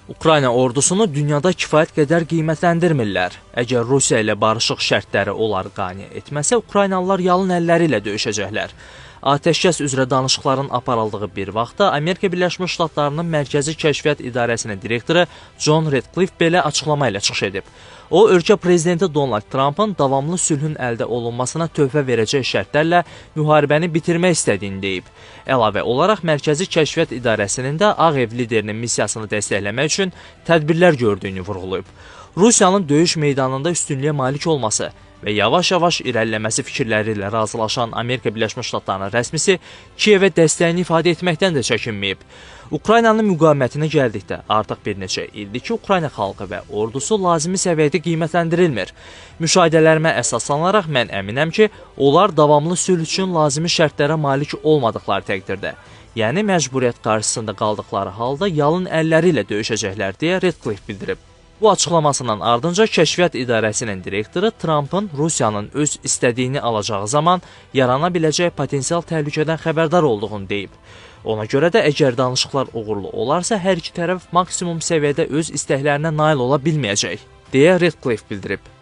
Ukrayna ordusunu dünyada kifayət qədər qiymətləndirmirlər. Əgər Rusiya ilə barışıq şərtləri onlar qane etməsə, Ukraynalılar yalın əlləri ilə döyüşəcəklər. Atəşkəs üzrə danışıqların aparıldığı bir vaxtda Amerika Birləşmiş Ştatlarının Mərkəzi Kəşfiyyat İdarəsinin direktoru John Ratcliffe belə açıqlama ilə çıxış edib. O, ölkə prezidenti Donald Trumpın davamlı sülhün əldə olunmasına töhfə verəcək şərtlərlə müharibəni bitirmək istədiyini deyib. Əlavə olaraq Mərkəzi Kəşfiyyat İdarəsinin də Ağ Ev liderinin missiyasını dəstəkləmək üçün tədbirlər gördüyünü vurğulayıb. Rusiyanın döyüş meydanında üstünlüyə malik olması və yavaş-yavaş irəliləməsi fikirləri ilə razılaşan Amerika Birləşmiş Ştatlarının rəsmisi Kiyevə dəstəyini ifadə etməkdən də çəkinməyib. Ukraynanın müqavimətinə gəldikdə artıq bir neçə ildir ki, Ukrayna xalqı və ordusu lazımi səviyyədə qiymətləndirilmir. Müşahidələrimə əsaslanaraq mən əminəm ki, onlar davamlı sülh üçün lazımi şərtlərə malik olmadıqları təqdirdə, yəni məcburiyyət qarşısında qaldıqları halda yalın əlləri ilə döyüşəcəklər deyə Ratcliffe bildirib. Bu açıqlamasından ardınca Kəşfiyyat İdarəsinin direktoru Trumpın Rusiyanın öz istədiyini alacağı zaman yarana biləcək potensial təhlükədən xəbərdar olduğunu deyib. Ona görə də əgər danışıqlar uğurlu olarsa, hər iki tərəf maksimum səviyyədə öz istəklərinə nail ola bilməyəcək, deyə Ratcliffe bildirib.